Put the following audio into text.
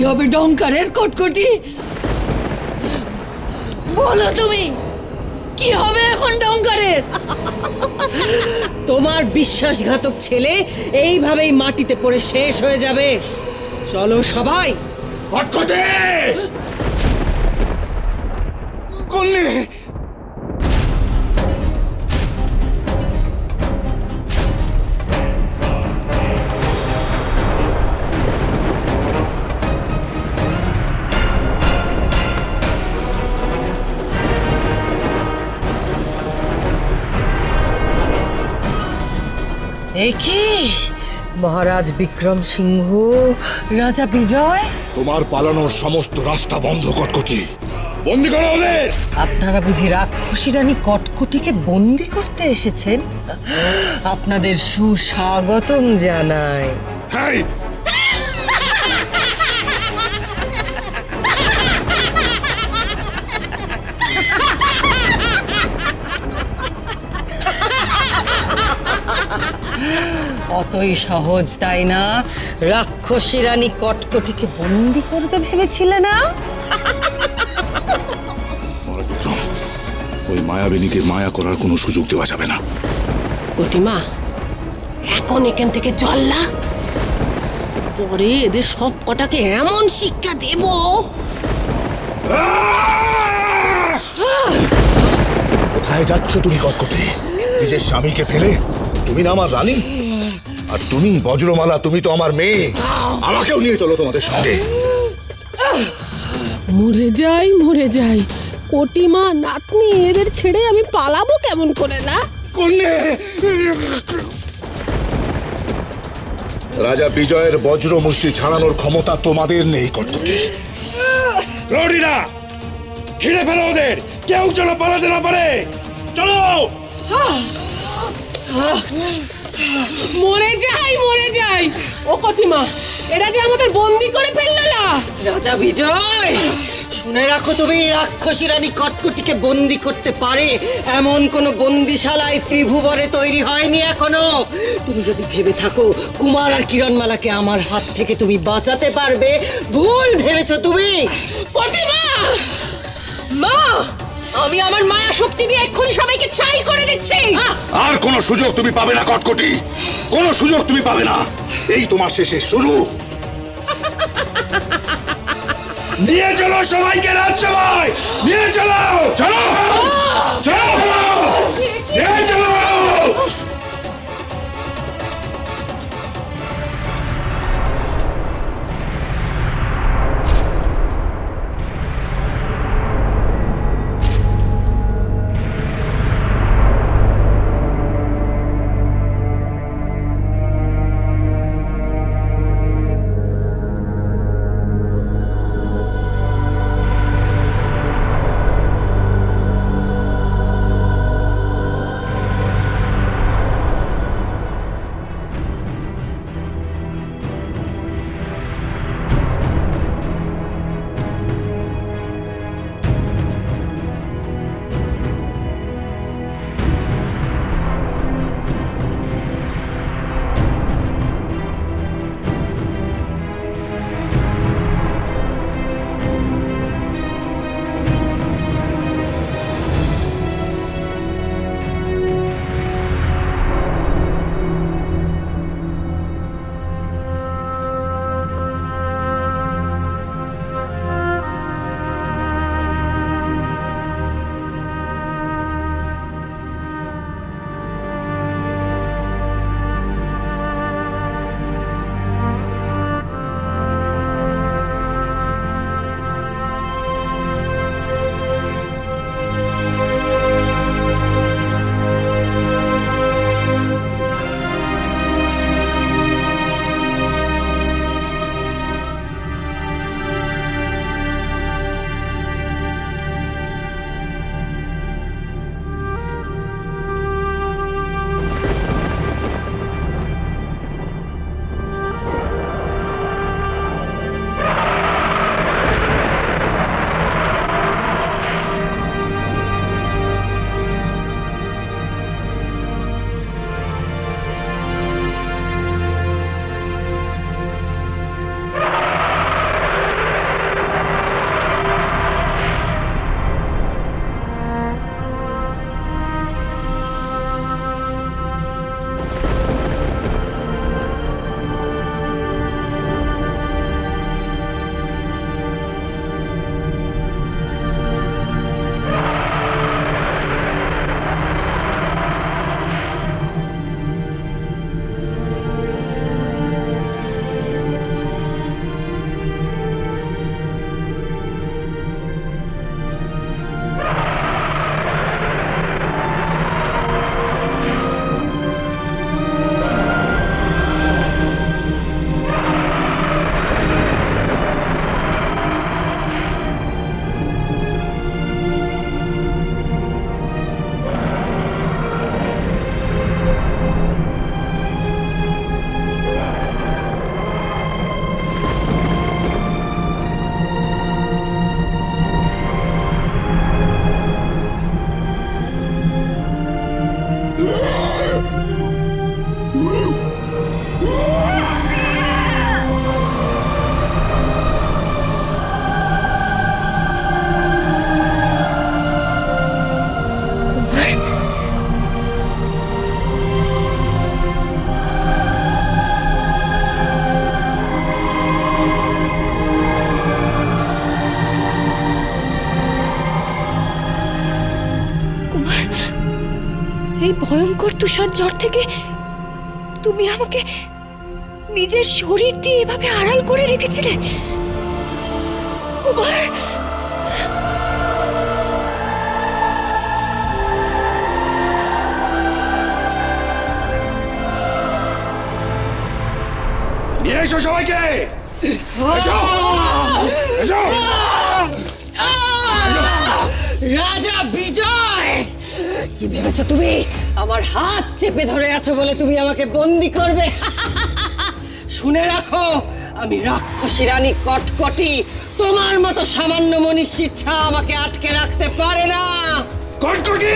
হবে ডঙ্কারের কটকটি? বলো তুমি, কি হবে এখন ডঙ্কারের? তোমার বিশ্বাসঘাতক ছেলে এইভাবেই মাটিতে পড়ে শেষ হয়ে যাবে। চলো সবাই। কটকটি! কন্যে! এ কি মহারাজ বিক্রম সিংহ, রাজা বিজয়? তোমার পালানোর সমস্ত রাস্তা বন্ধ, কটকটি। বন্দি করো ওদের! আপনারা বুঝি রাক্ষসী রানী কটকটিকে বন্দি করতে এসেছেন? আপনাদের সুস্বাগতম জানাই। হ্যাঁ, অতই সহজ তাই না? রাক্ষসী রানী কটকটিকে বন্দি করবে ভেবেছিলে না? বিক্রম, ওই মায়াবিনীকে মায়া করার কোনো সুযোগ দেওয়া যাবে না। কটিমা, এখন এখান থেকে চল না, পরে এদের সব কটাকে এমন শিক্ষা দেব। কোথায় যাচ্ছ তুমি কটকটি? নিজের স্বামীকে ফেলে? তুমি না আমার রানী? আর তুমি বজ্রমালা, তুমি তো আমার মেয়ে। আমাকেও নিয়ে চলো তোমাদের সঙ্গে। মরে যাই কটিমা, নাতনি, এদের ছেড়ে আমি পালাবো কেমন করে? না কন্যে! রাজা বিজয়ের বজ্র মুষ্টি ছাড়ানোর ক্ষমতা তোমাদের নেই কটকটি। রোডিনা, ঘিরে ফেলো ওদের, কেউ যেন পালাতে না পারে। চলো! মরে যাই ও কটিমা, এরা যে আমাদের বন্দি করে ফেললো না। রাজা বিজয়, শুনে রাখো, তুমি রাক্ষসী রানী কটকটিকে বন্দি করতে পারে এমন কোনো বন্দিশালায় ত্রিভুবনে তৈরি হয়নি এখনো। তুমি যদি ভেবে থাকো কুমার আর কিরণমালাকে আমার হাত থেকে তুমি বাঁচাতে পারবে, ভুল ভেবেছো তুমি। কটিমা! মা, আমি আমার মায়া শক্তি দিয়ে এক্ষুনি সবাইকে ছাই করে দিচ্ছি। আর কোনো সুযোগ তুমি পাবে না কটকটি, কোনো সুযোগ তুমি পাবে না। এই তোমার শেষের শুরু। নিয়ে চলো সবাইকে, রাজসভায় নিয়ে চলো। চলো চলো, নিয়ে চলো। এই ভয়ঙ্কর তুষার ঝড় থেকে তুমি আমাকে নিজের শরীর দিয়ে এভাবে আড়াল করে রেখেছিলে কুমার। নিয়ে এসো সবাইকে, এসো, এসো। রাজা বিজয়, কি ভেবেছো তুমি আমার হাত চেপে ধরে আছো বলে তুমি আমাকে বন্দি করবে? শুনে রাখো, আমি রাক্ষসী রানী কটকটি, তোমার মতো সামান্য মনীষী ইচ্ছা আমাকে আটকে রাখতে পারে না। কটকটি!